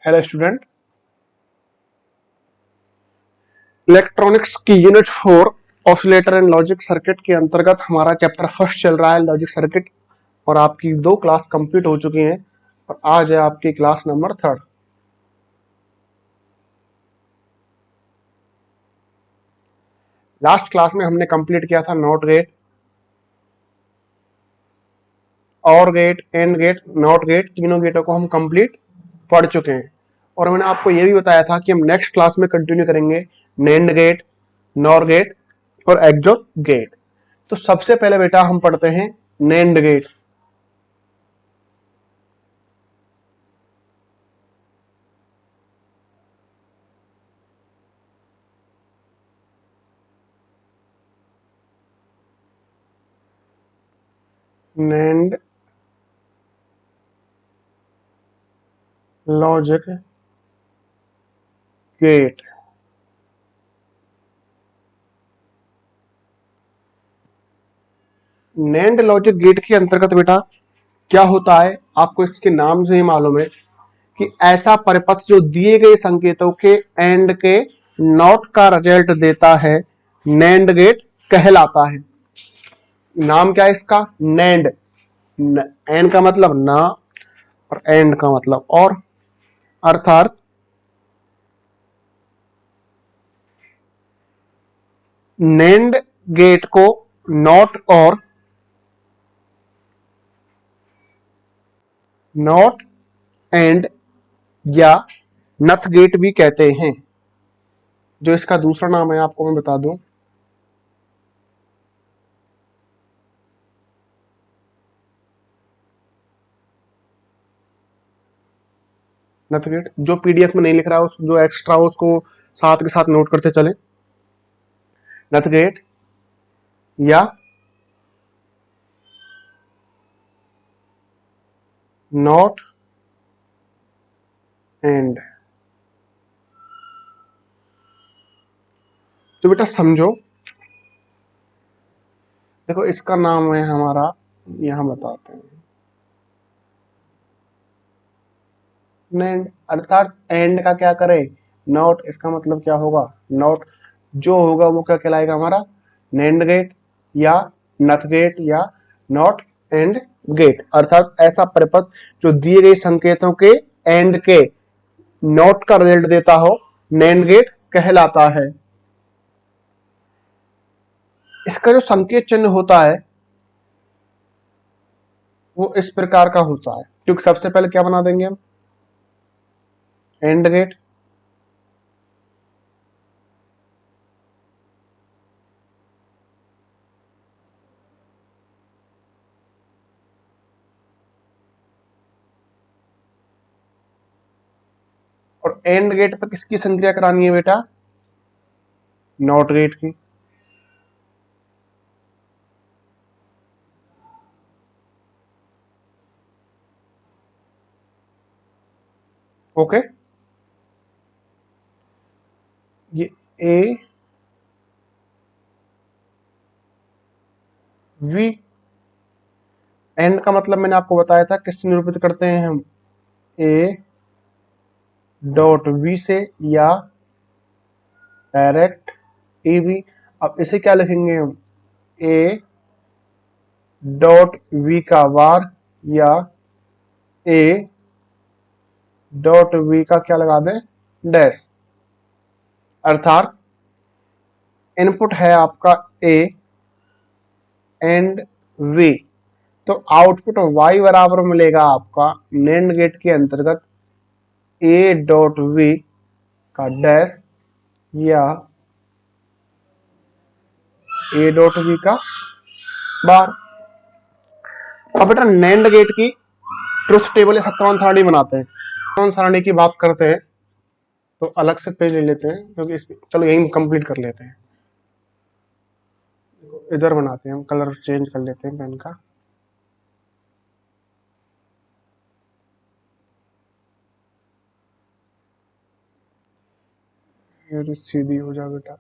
Hello student, electronics की unit 4 oscillator and logic circuit के अंतर्गत हमारा चैप्टर फर्स्ट चल रहा है लॉजिक सर्किट। और आपकी 2 क्लास कंप्लीट हो चुकी हैं और आज है आपकी क्लास नंबर 3। लास्ट क्लास में हमने कंप्लीट किया था not gate, or gate, and gate, not gate, तीनों गेटों को हम कंप्लीट पढ़ चुके हैं। और मैंने आपको यह भी बताया था कि हम नेक्स्ट क्लास में कंटिन्यू करेंगे नैंड गेट, नॉर गेट और एक्सोर गेट। तो सबसे पहले बेटा हम पढ़ते हैं NAND gate. NAND logic gate. NAND logic gate के अंतर्गत बेटा क्या होता है, आपको इसके नाम से ही मालूम है कि ऐसा परिपथ जो दिए गए संकेतों के एंड के नॉट का रिजल्ट देता है नैंड गेट कहलाता है। नाम क्या है इसका? नैंड। एंड का मतलब ना और एंड का मतलब और, अर्थात नैंड गेट को नॉट एंड या नथ गेट भी कहते हैं। जो इसका दूसरा नाम है आपको मैं बता दूं, नथ गेट। जो पीडीएफ में नहीं लिख रहा है, जो एक्स्ट्रा हो उसको साथ के साथ नोट करते चले। नथ गेट या नॉट एंड। तो बेटा समझो, देखो इसका नाम है हमारा, यहां बताते हैं नैंड, अर्थात एंड का क्या करे, नॉट। इसका मतलब क्या होगा? नॉट। जो होगा वो क्या कहलाएगा हमारा? नैंड गेट या नथ गेट या नॉट एंड गेट। अर्थात ऐसा परिपथ जो दिए गए संकेतों के एंड के नॉट का रिजल्ट देता हो नैंड गेट कहलाता है। इसका जो संकेत चिन्ह होता है वो इस प्रकार का होता है, क्योंकि सबसे पहले क्या बना देंगे हम? And gate. और एंड गेट पर किसकी संक्रिया करानी है बेटा? नॉट गेट की। ओके, ये ए वी। एंड का मतलब मैंने आपको बताया था किससे निरूपित करते हैं हम? ए डॉट वी से या डायरेक्ट ए वी। अब इसे क्या लिखेंगे हम? ए डॉट वी का वार या ए डॉट वी का क्या लगा दें? डैश। अर्थात इनपुट है आपका ए एंड वी, तो आउटपुट y बराबर मिलेगा आपका नैंड गेट के अंतर्गत ए डॉट वी का डैश या ए डॉट वी का बार। अब बेटा नैंड गेट की ट्रुथ टेबल या सत्य सारणी बनाते हैं। सत्य सारणी की बात करते हैं तो अलग से पेज ले लेते हैं, क्योंकि इसमें चलो यही कंप्लीट कर लेते हैं। इधर बनाते हैं हम, कलर चेंज कर लेते हैं पेन का। ये सीधी हो जा बेटा।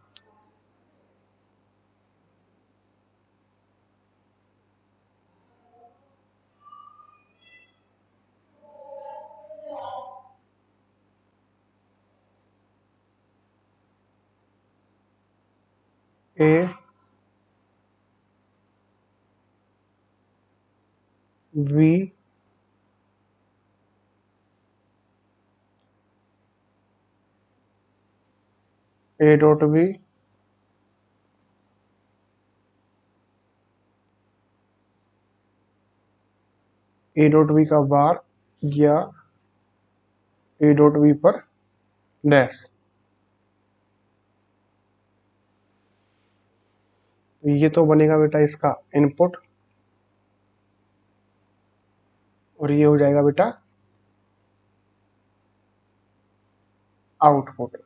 A V A dot B A dot B का बार या ए डॉट बी पर डैश। ये तो बनेगा बेटा इसका इनपुट और ये हो जाएगा बेटा आउटपुट।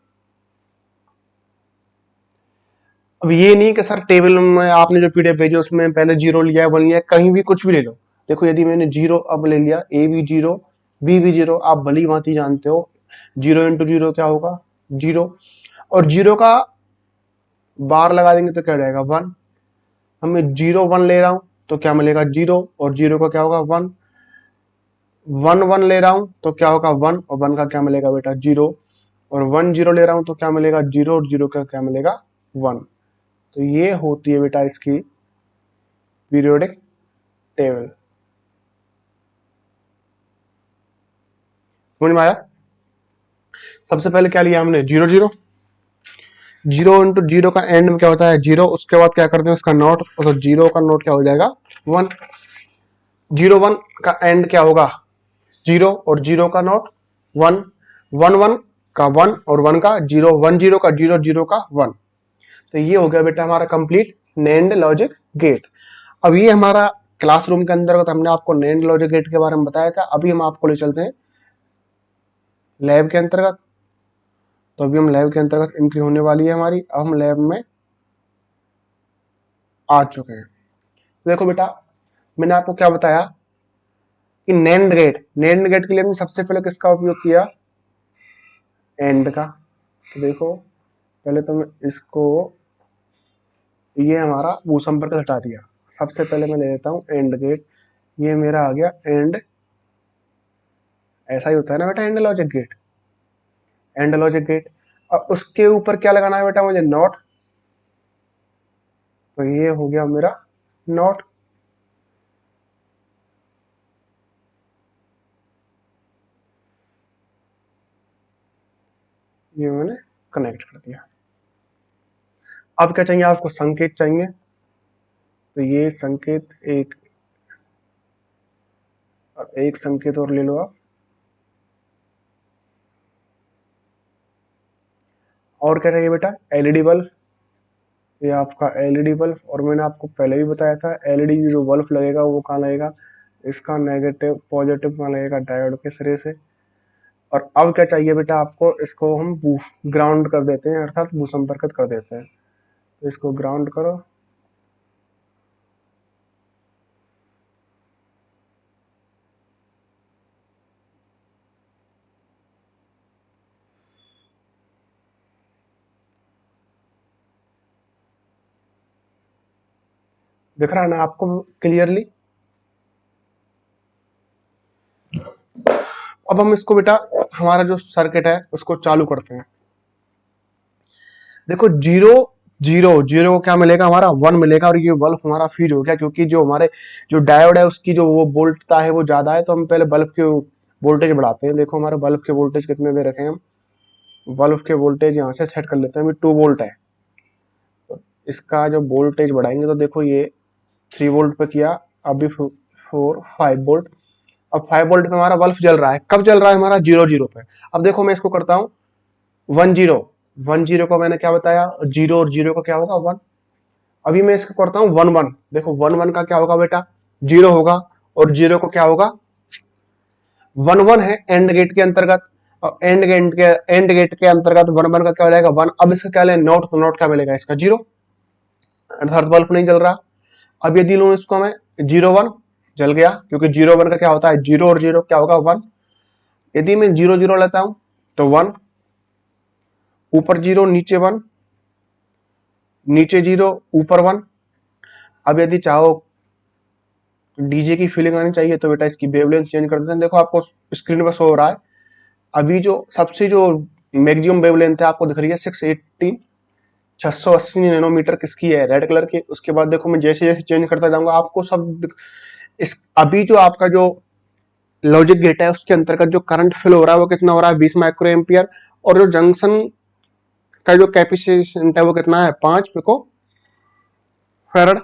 अब ये नहीं कि सर टेबल में आपने जो पीडीएफ भेजी उसमें पहले 0 लिया है 1 लिया है, कहीं भी कुछ भी ले लो। देखो यदि मैंने 0 अब ले लिया, ए भी 0 बी भी 0, आप भली भांति जानते हो 0 इंटू 0 क्या होगा 0, और 0 का बार लगा देंगे तो क्या हो जाएगा 1। हम मैं 0 1 ले रहा हूं तो क्या मिलेगा 0, और 0 का क्या होगा 1। 1 1 ले रहा हूं तो क्या होगा 1, और 1 का क्या मिलेगा बेटा 0, और 1 0 ले रहा हूं तो क्या मिलेगा 0, और 0 का क्या मिलेगा 1। तो ये होती है बेटा इसकी पीरियोडिक टेबल। समझ में आया? सबसे पहले क्या लिया हमने 0 0 0 इंटू 0 का एंड में क्या होता है 0, उसके बाद क्या करते हैं उसका नोट, तो 0 का नोट क्या हो जाएगा 1। 0 1 का एंड क्या होगा 0, और 0 का नोट 1। 1 1 का 1 और 1 का 0, 1 0 का 0 0 का 1। तो ये हो गया बेटा हमारा कंप्लीट नेंड लॉजिक गेट। अब ये हमारा क्लासरूम के अंतर्गत हमने आपको नेंड लॉजिक गेट के बारे में बताया था। अभी हम आपको ले चलते हैं लैब के अंतर्गत। तो अभी हम लैब के अंतर्गत एंट्री होने वाली है हमारी। अब हम लैब में आ चुके हैं। देखो बेटा मैंने आपको क्या बताया कि नेंड गेट के लिए हमने सबसे पहले किसका उपयोग किया एंड का। तो देखो पहले तो मैं इसको, ये हमारा भू संपर्क हटा दिया। सबसे पहले मैं ले लेता हूँ एंड गेट, ये मेरा आ गया एंड। ऐसा ही होता है ना बेटा and logic gate, and logic gate. अब उसके ऊपर क्या लगाना है बेटा मुझे नॉट, तो ये हो गया मेरा नॉट। ये मैंने कनेक्ट कर दिया। अब क्या चाहिए आपको संकेत चाहिए, तो ये संकेत एक संकेत और ले लो आप। और क्या चाहिए बेटा एलईडी बल्ब, ये आपका एलईडी बल्ब। और मैंने आपको पहले भी बताया था एलईडी जो बल्ब लगेगा वो कहाँ लगेगा, इसका नेगेटिव पॉजिटिव कहाँ लगेगा डायोड के सिरे से। और अब क्या चाहिए बेटा आपको, इसको हम ग्राउंड कर देते हैं अर्थात भू संपर्कित कर देते हैं। तो इसको ग्राउंड करो। दिख रहा है ना आपको क्लियरली? अब हम इसको बेटा हमारा जो सर्किट है उसको चालू करते हैं। देखो जीरो जीरो जीरो को क्या मिलेगा हमारा 1 मिलेगा, और ये बल्ब हमारा फीड हो गया क्योंकि जो हमारे जो डायोड है उसकी जो वो वोल्टता है वो ज्यादा है। तो हम पहले बल्ब के वोल्टेज बढ़ाते हैं। देखो हमारे बल्ब के वोल्टेज कितने दे रखे हैं हम, बल्ब के वोल्टेज यहाँ से सेट कर लेते हैं। अभी 2 वोल्ट है, तो इसका जो वोल्टेज बढ़ाएंगे तो देखो ये 3 वोल्ट पे किया, अभी 5 वोल्ट। अब 5 वोल्ट पे हमारा बल्ब जल रहा है। कब जल रहा है हमारा 0 0 पे। अब देखो मैं इसको करता हूँ 1 0 1 0 को मैंने क्या बताया 0, और 0 का क्या होगा 1। अभी मैं इसको करता हूँ 1 1। देखो 1 1 का क्या होगा बेटा 0 होगा, और 0 को क्या होगा 1 1 है एंड गेट के अंतर्गत। और एंड गेट के अंतर्गत 1 1 का क्या हो जाएगा 1। अब इसका क्या लें नोट, तो नोट क्या मिलेगा इसका 0, अर्थात बल्ब नहीं जल रहा। अब यदि लूं इसको मैं 0 1 जल गया, क्योंकि 0 1 का क्या होता है 0, और 0 क्या होगा 1। यदि मैं 0 0 लेता हूं तो 1, ऊपर 0 नीचे 1, नीचे 0 ऊपर 1। अब यदि चाहो डीजे की फीलिंग आनी चाहिए तो बेटा इसकी वेवलेंथ चेंज कर देते हैं। देखो आपको स्क्रीन पर शो हो रहा है अभी जो सबसे जो मैक्सिमम वेवलेंथ है आपको दिख रही है 618 680 नैनोमीटर किसकी है, रेड कलर की। उसके बाद देखो मैं जैसे जैसे चेंज करता जाऊंगा आपको सब इस अभी जो आपका जो लॉजिक गेट है उसके अंतर्गत जो करंट फ्लो हो रहा है वो कितना हो रहा है, 20 माइक्रो एम्पियर। और जो जंक्शन का जो कैपेसिटेंस है वो कितना है, 5 पिको फैराड।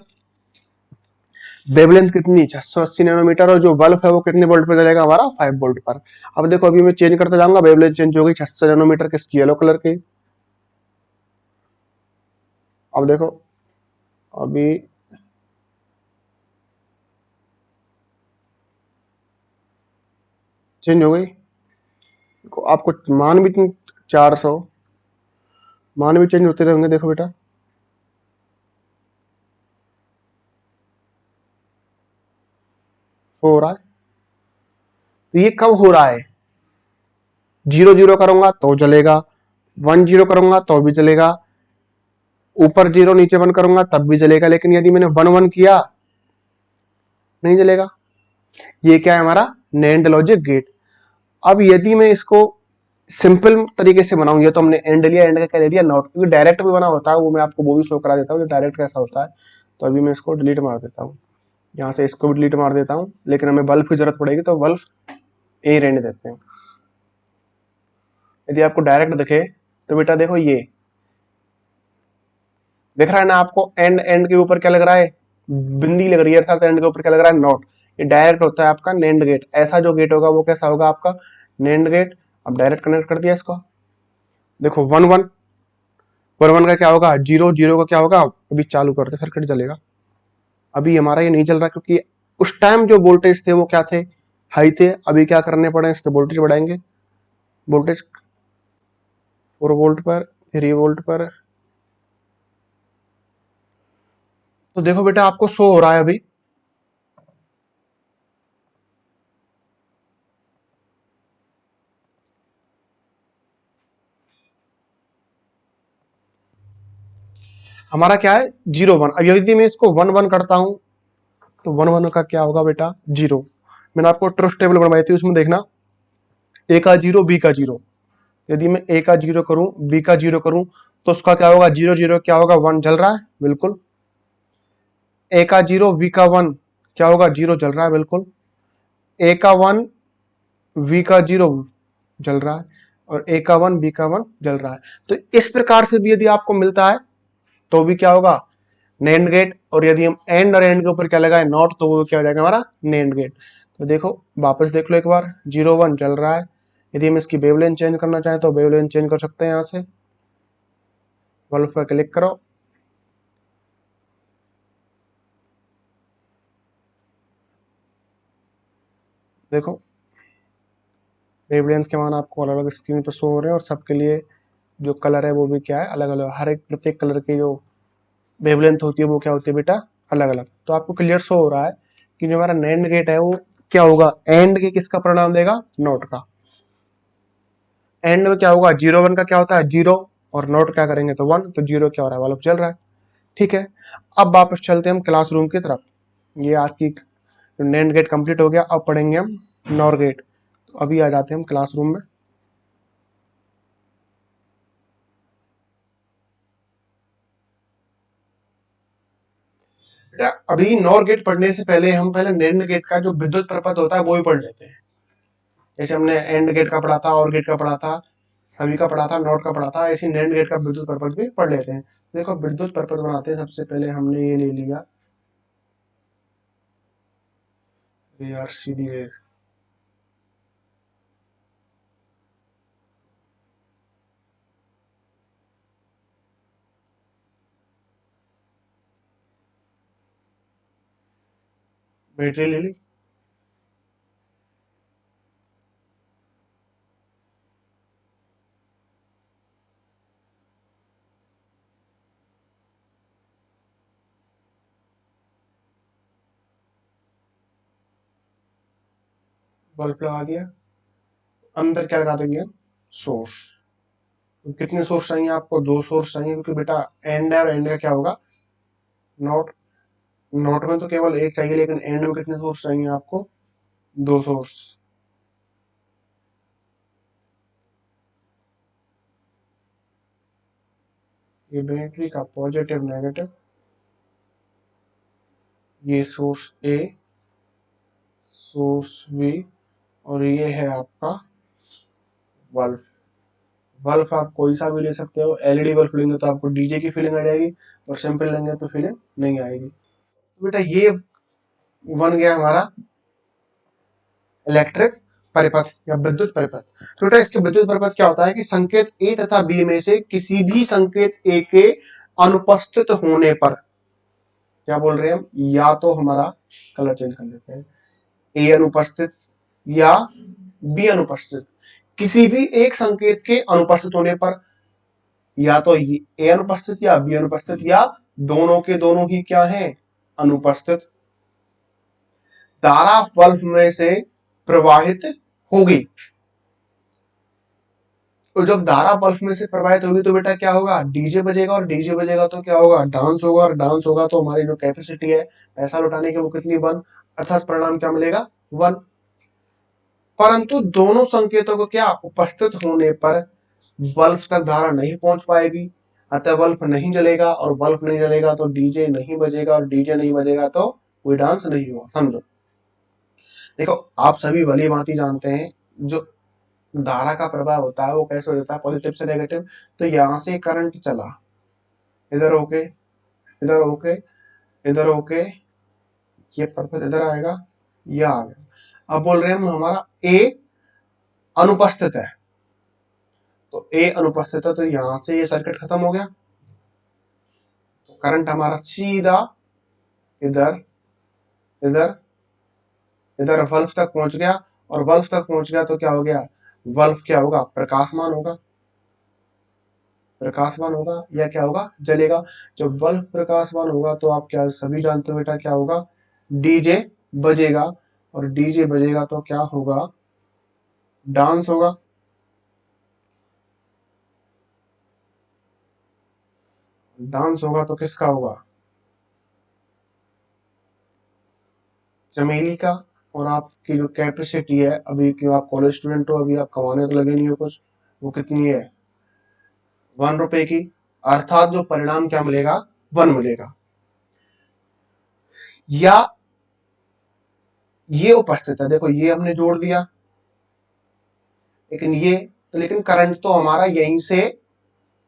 वेवलेंथ कितनी, 680 नैनोमीटर। और जो बल्ब है वो कितने वोल्ट पे जलेगा हमारा, 5 वोल्ट पर। अब देखो अभी मैं चेंज करता जाऊंगा, वेवलेंथ चेंज हो गई 600 नैनोमीटर किसकी, येलो कलर की। अब देखो अभी चेंज हो गई। देखो आपको मान भी 400 मान भी चेंज होते रहेंगे, देखो बेटा हो रहा है। तो ये कब हो रहा है, 0 0 करूंगा तो जलेगा, 1 0 करूंगा तो भी जलेगा, ऊपर 0 नीचे 1 करूंगा तब भी जलेगा। लेकिन यदि मैंने 1 1 किया नहीं जलेगा। ये क्या है हमारा, नैंड लॉजिक गेट। अब यदि मैं इसको सिंपल तरीके से बनाऊं, ये तो हमने एंड लिया, एंड का क्या ले दिया, नॉट, क्योंकि डायरेक्ट भी बना होता है वो मैं आपको वो भी शो करा देता हूँ डायरेक्ट कैसा होता है। तो अभी मैं इसको डिलीट मार देता हूँ, यहाँ से इसको भी डिलीट मार देता हूँ। लेकिन हमें बल्ब की जरूरत पड़ेगी तो बल्ब यही रहने देते हैं। यदि आपको डायरेक्ट दिखे तो बेटा देखो ये दिख रहा है ना आपको, एंड एंड के ऊपर क्या लग रहा है, बिंदी लग रही है, अर्थात एंड के ऊपर क्या लग रहा है, नॉट। ये डायरेक्ट होता है आपका नैंड गेट। ऐसा जो गेट होगा वो कैसा होगा आपका, नैंड गेट। अब डायरेक्ट कनेक्ट कर दिया इसको, देखो 1 1 1 1 का क्या होगा, 0 0 का क्या होगा। अभी चालू करते सर्किट जलेगा। अभी हमारा ये नहीं चल रहा क्योंकि उस टाइम जो वोल्टेज थे वो क्या थे, हाई थे। अभी क्या करने पड़े, इसके वोल्टेज बढ़ाएंगे, वोल्टेज 4 वोल्ट पर, 3 वोल्ट पर। तो देखो बेटा आपको शो हो रहा है अभी, हमारा क्या है 0 1। अब यदि मैं इसको 1 1 करता हूं तो 1 1 का क्या होगा बेटा, 0। मैंने आपको ट्रुथ टेबल बनवाई थी, उसमें देखना ए का 0 बी का 0। यदि मैं ए का 0 करूं बी का 0 करूं तो उसका क्या होगा, 0 0 क्या होगा, 1 जल रहा है बिल्कुल। ए का 0 बी का 1 क्या होगा, 0 जल रहा है बिल्कुल। ए का 1 वी का 0 जल रहा है, और ए का 1 बी का 1 जल रहा है। तो इस प्रकार से भी यदि आपको मिलता है तो भी क्या होगा, नैंड गेट। और यदि हम एंड और एंड के ऊपर क्या लगाए, नॉट, तो वो क्या हो जाएगा हमारा नैंड गेट। तो देखो वापस देख लो एक बार, 0 1 चल रहा है। यदि हम इसकी वेवलेंथ चेंज करना चाहें तो वेवलेंथ चेंज कर सकते हैं, यहाँ से बल्ब पर क्लिक करो, देखो वेवलेंथ के मान आपको अलग अलग स्क्रीन पर शो हो रहे हैं। और सबके लिए जो कलर है वो भी क्या है, अलग अलग। हर एक प्रत्येक कलर की जो वेवलेंथ होती है वो क्या होती है बेटा, अलग अलग। तो आपको क्लियर शो हो रहा है कि जो हमारा नैंड गेट है वो क्या होगा, एंड के किसका परिणाम देगा, नोट का। एंड में क्या होगा, 0 1 का क्या होता है, 0। और नोट क्या करेंगे तो 1। तो 0 क्या हो रहा है, बल्ब चल रहा है। ठीक है, अब वापस चलते हैं हम क्लासरूम की तरफ। ये आज की नैंड गेट कंप्लीट हो गया, अब पढ़ेंगे हम नॉर गेट। तो अभी आ जाते हैं हम क्लासरूम में। बेटा अभी नॉर गेट पढ़ने से पहले हम पहले नैंड गेट का जो विद्युत प्रपथ होता है वो भी पढ़ लेते हैं। जैसे हमने एंड गेट का पढ़ा था, और गेट का पढ़ा था, सभी का पढ़ा था, नॉट का पढ़ा था, ऐसे नैंड गेट का विद्युत प्रपथ भी पढ़ लेते हैं। देखो विद्युत प्रपथ बनाते हैं, सबसे पहले हमने ये ले लिया यार, सीधी बैटरी ले ली। बल्ब लगा दिया, अंदर क्या लगा देंगे, सोर्स। तो कितने सोर्स चाहिए आपको, 2 सोर्स चाहिए, क्योंकि बेटा एंड है और एंड का क्या होगा, नॉट। नॉट में तो केवल एक चाहिए, लेकिन एंड में कितने सोर्स चाहिए आपको, 2 सोर्स। ये बैटरी का पॉजिटिव नेगेटिव, ये सोर्स ए, सोर्स बी, और ये है आपका बल्ब। बल्ब आप कोई सा भी ले सकते हो। एलईडी बल्ब लेंगे तो आपको डीजे की फीलिंग आ जाएगी, और सिंपल लेंगे तो फीलिंग नहीं आएगी। तो बेटा ये बन गया हमारा इलेक्ट्रिक परिपथ या विद्युत परिपथ। तो बेटा इसके विद्युत परिपथ क्या होता है कि संकेत ए तथा बी में से किसी भी संकेत ए के अनुपस्थित होने पर, क्या बोल रहे हैं हम, या तो हमारा कलर चेंज कर लेते हैं, ए अनुपस्थित या बी अनुपस्थित, किसी भी एक संकेत के अनुपस्थित होने पर, या तो ए अनुपस्थित या बी अनुपस्थित या दोनों के दोनों ही क्या है, अनुपस्थित, धारा बल्ब में से प्रवाहित होगी। तो जब धारा बल्ब में से प्रवाहित होगी तो बेटा क्या होगा, डीजे बजेगा, और डीजे बजेगा तो क्या होगा, डांस होगा, और डांस होगा तो हमारी जो कैपेसिटी है पैसा लौटाने की वो कितनी, 1, अर्थात परिणाम क्या मिलेगा, 1। परंतु दोनों संकेतों को क्या उपस्थित होने पर बल्ब तक धारा नहीं पहुंच पाएगी, अतः बल्ब नहीं जलेगा, और बल्ब नहीं जलेगा तो डीजे नहीं बजेगा, और डीजे नहीं बजेगा तो कोई डांस नहीं होगा। समझो, देखो आप सभी भली भांति जानते हैं जो धारा का प्रभाव होता है वो कैसे हो जाता है, पॉजिटिव से नेगेटिव। तो यहां से करंट चला, इधर होके, इधर होके, इधर होके, ये परफेक्ट इधर आएगा, यह आ गया। अब बोल रहे हैं हम हमारा ए अनुपस्थित है, तो ए अनुपस्थित है तो यहां से ये सर्किट खत्म हो गया, तो करंट हमारा सीधा इधर, इधर, इधर बल्ब तक पहुंच गया, और बल्ब तक पहुंच गया तो क्या हो गया, बल्ब क्या होगा, प्रकाशमान होगा, प्रकाशमान होगा, या क्या होगा, जलेगा। जब बल्ब प्रकाशमान होगा तो आप क्या सभी जानते हो बेटा क्या होगा, डीजे बजेगा, और डीजे बजेगा तो क्या होगा, डांस होगा। डांस होगा तो किसका होगा, चमेली का। और आपकी जो कैपेसिटी है, अभी क्यों आप कॉलेज स्टूडेंट हो, अभी आप कमाने तो लगे नहीं हो कुछ, वो कितनी है, 1 रुपए की, अर्थात जो परिणाम क्या मिलेगा, 1 मिलेगा। या ये उपस्थित है, देखो ये हमने जोड़ दिया, लेकिन ये तो, लेकिन करंट तो हमारा यहीं से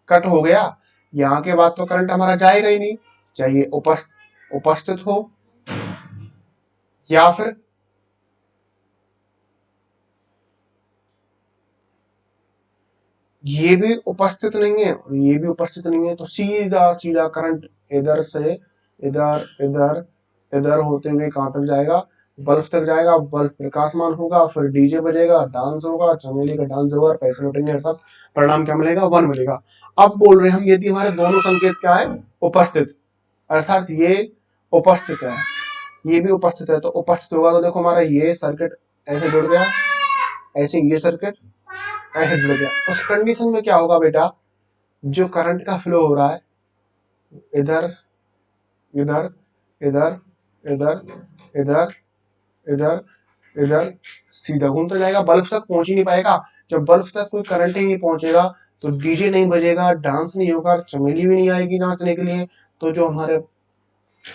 कट हो गया, यहां के बाद तो करंट हमारा जाएगा ही नहीं, चाहिए उपस्थित हो, या फिर ये भी उपस्थित नहीं है और ये भी उपस्थित नहीं है, तो सीधा सीधा करंट इधर से इधर, इधर, इधर होते हुए कहां तक जाएगा, बल्ब तक जाएगा, बल्ब प्रकाशमान होगा, फिर डीजे बजेगा, डांस होगा, चमेली का डांस होगा, और पैसे लौटेंगे, सब परिणाम क्या मिलेगा, 1 मिलेगा। अब बोल रहे हैं हम यदि हमारे दोनों संकेत क्या है, उपस्थित, अर्थात ये उपस्थित है, ये भी उपस्थित है, तो उपस्थित होगा तो देखो हमारा ये सर्किट ऐसे जुड़ गया, ऐसे ये सर्किट ऐसे जुड़ गया। उस कंडीशन में क्या होगा बेटा, जो करंट का फ्लो हो रहा है इधर, इधर, इधर, इधर, इधर, इधर, इधर, सीधा घूमता जाएगा, बल्ब तक पहुंच ही नहीं पाएगा। जब बल्ब तक कोई करंट ही नहीं पहुंचेगा तो डीजे नहीं बजेगा, डांस नहीं होगा, चमेली भी नहीं आएगी नाचने के लिए, तो जो हमारे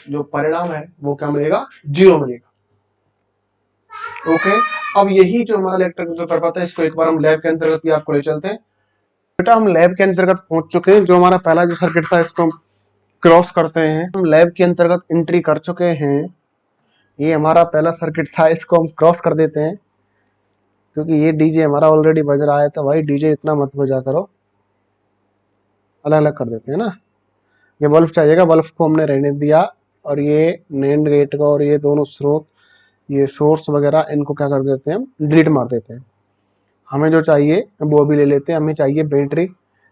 जो परिणाम है वो क्या मिलेगा, 0 मिलेगा। ओके, अब यही जो हमारा इलेक्ट्रिक जो प्रपत्र है, इसको एक बार हम लैब के अंतर्गत भी आपको ले चलते हैं। बेटा हम लैब के अंतर्गत पहुंच चुके हैं, जो हमारा पहला जो सर्किट था इसको हम क्रॉस करते हैं। हम लैब के अंतर्गत एंट्री कर चुके हैं, ये हमारा पहला सर्किट था, इसको हम क्रॉस कर देते हैं, क्योंकि ये डीजे हमारा ऑलरेडी बज रहा है, तो भाई डीजे इतना मत बजा करो, अलग अलग कर देते हैं ना। ये बल्ब चाहिएगा, बल्ब को हमने रहने दिया, और ये नैंड गेट का और ये दोनों स्रोत, ये सोर्स वगैरह, इनको क्या कर देते हैं, हम डिलीट मार देते हैं। हमें जो चाहिए वो भी ले लेते हैं, हमें चाहिए बैटरी।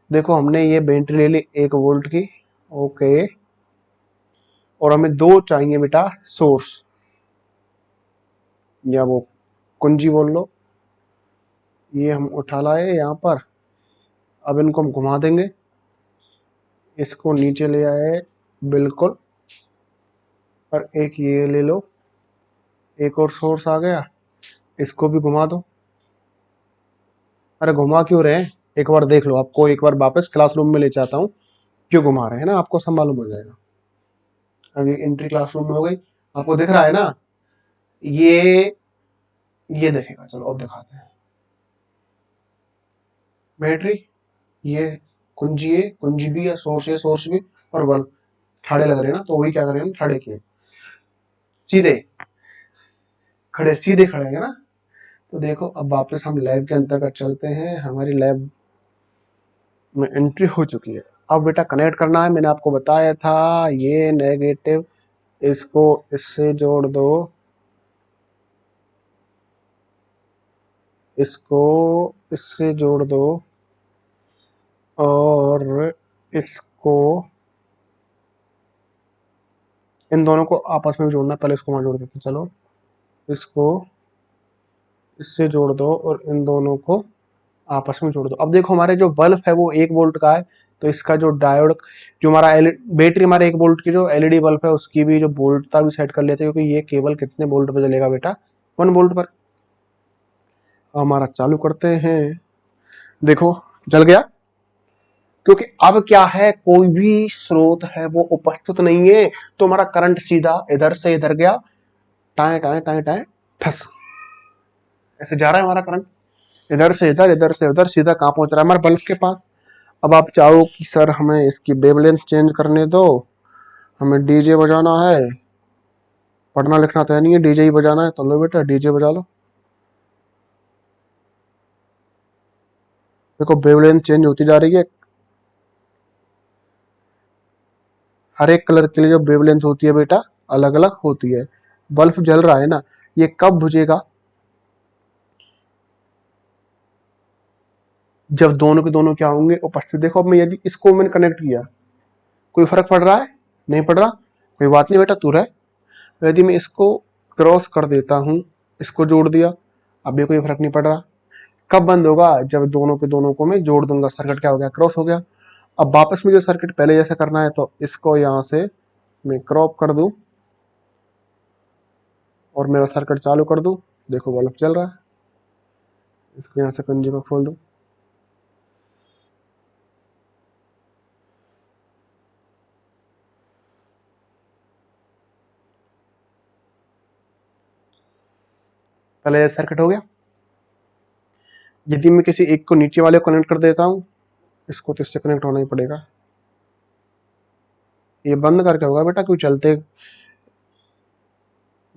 देखो हमने ये बैटरी ले ली 1 वोल्ट की, ओके, और हमें 2 चाहिए बेटा सोर्स, या वो कुंजी बोल लो, ये हम उठा लाए यहाँ पर। अब इनको हम घुमा देंगे, इसको नीचे ले आए बिल्कुल, और एक ये ले लो, एक और सोर्स आ गया, इसको भी घुमा दो। अरे घुमा क्यों रहे हैं, एक बार देख लो, आपको एक बार वापस क्लासरूम में ले जाता हूँ, क्यों घुमा रहे हैं ना, आपको सब मालूम हो जाएगा। अभी एंट्री क्लासरूम में हो गई, आपको दिख रहा है ना, ये देखेगा। चलो अब दिखाते हैं। बैटरी, ये कुंजी है, कुंजी भी है, सोर्स है, सोर्स भी, और बल्ब ठाड़े लग रहे हैं ना, तो वही क्या करेंगे, ठाड़े किए, सीधे खड़े, सीधे खड़े हैं ना। तो देखो अब वापस हम लैब के अंतर्गत चलते हैं। हमारी लैब में एंट्री हो चुकी है। अब बेटा कनेक्ट करना है, मैंने आपको बताया था, ये नेगेटिव इसको इससे जोड़ दो, इसको इससे जोड़ दो, और इसको, इन दोनों को आपस में जोड़ना। पहले इसको वहां जोड़ देते हैं, चलो इसको इससे जोड़ दो और इन दोनों को आपस में जोड़ दो। अब देखो हमारे जो बल्ब है वो 1 वोल्ट का है, तो इसका जो डायोड, जो हमारा बैटरी हमारे 1 वोल्ट की जो एलईडी बल्ब है उसकी भी जो वोल्टता भी सेट कर लेते हैं, क्योंकि ये केवल कितने वोल्ट पे जलेगा बेटा, 1 वोल्ट पर। हमारा चालू करते हैं, देखो जल गया। क्योंकि अब क्या है, कोई भी स्रोत है वो उपस्थित नहीं है, तो हमारा करंट सीधा इधर से इधर गया, टाए टाए टाए टाए ठस, ऐसे जा रहा है हमारा करंट, इधर से इधर, इधर से उधर, सीधा कहां पहुंच रहा है, हमारे बल्ब के पास। अब आप चाहो कि सर हमें इसकी वेवलेंथ चेंज करने दो, हमें डीजे बजाना है, पढ़ना लिखना तो है नहीं है, डीजे ही बजाना है, तो लो बेटा डीजे बजा लो। देखो वेवलेंथ चेंज होती जा रही है, हर एक कलर के लिए जो वेवलेंथ होती है बेटा अलग अलग होती है। बल्ब जल रहा है ना, ये कब बुझेगा, जब दोनों के दोनों क्या होंगे, उपस्थित। देखो अब मैं यदि इसको मैंने कनेक्ट किया, कोई फर्क पड़ रहा है, नहीं पड़ रहा, कोई बात नहीं बेटा, तू रह। यदि मैं इसको क्रॉस कर देता हूं, इसको जोड़ दिया, अब भी कोई फर्क नहीं पड़ रहा। कब बंद होगा, जब दोनों के दोनों को मैं जोड़ दूंगा, सर्किट क्या हो गया, क्रॉस हो गया। अब वापस मुझे सर्किट पहले जैसे करना है, तो इसको यहां से मैं क्रॉप कर दूं और मेरा सर्किट चालू कर दूं, देखो बल्ब चल रहा है। इसको यहां से कुंजी को खोल दूं, पहले सर्किट हो गया। यदि मैं किसी एक को नीचे वाले को कनेक्ट कर देता हूं, इसको तो इससे कनेक्ट होना ही पड़ेगा। ये बंद करके होगा बेटा, क्यों चलते,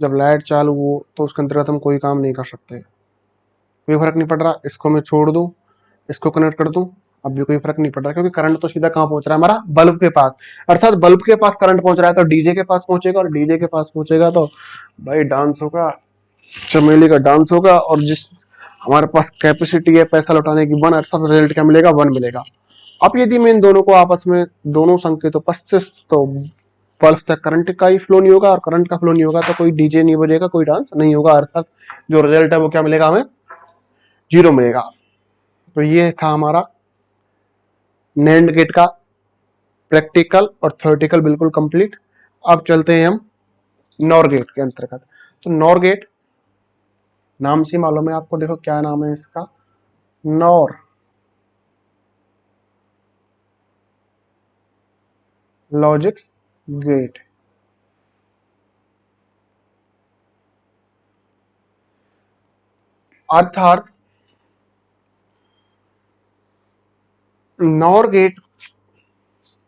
जब लाइट चालू हो तो उसके अंतर्गत हम कोई काम नहीं कर सकते। कोई फर्क नहीं पड़ रहा, इसको मैं छोड़ दूं, इसको कनेक्ट कर दूं, अब भी कोई फर्क नहीं पड़ रहा, क्योंकि करंट तो सीधा कहां पहुंच रहा है, हमारा बल्ब के पास। अर्थात बल्ब के पास करंट पहुंच रहा है, तो डीजे के पास पहुंचेगा, और डीजे के पास पहुंचेगा तो भाई डांस होगा, चमेली का डांस होगा। और जिस हमारे पास कैपेसिटी है पैसा लौटाने की 1, अर्थात रिजल्ट क्या मिलेगा, 1 मिलेगा। अब यदि मैं इन दोनों को आपस में, दोनों संकेतों उपस्थित, तो बल्ब तक करंट का ही फ्लो नहीं होगा, और करंट का फ्लो नहीं होगा तो कोई डीजे नहीं बजेगा, कोई डांस नहीं होगा, अर्थात जो रिजल्ट है वो क्या मिलेगा, हमें 0 मिलेगा। तो ये था हमारा नैंड गेट का प्रैक्टिकल और थ्योरेटिकल बिल्कुल कंप्लीट। अब चलते हैं हम नॉर गेट के अंतर्गत। तो नॉर गेट नाम से मालूम है आपको, देखो क्या नाम है इसका, नॉर लॉजिक गेट। अर्थात नॉर गेट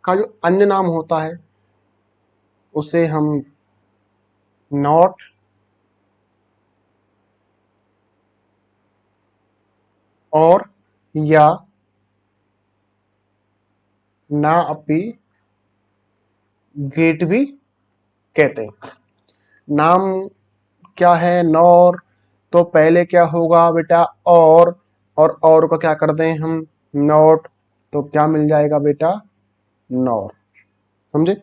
का जो अन्य नाम होता है उसे हम नॉट और या ना अपी गेट भी कहते हैं। नाम क्या है, नॉर, तो पहले क्या होगा बेटा, और को क्या कर दें हम, नॉट, तो क्या मिल जाएगा बेटा, नॉर। समझे।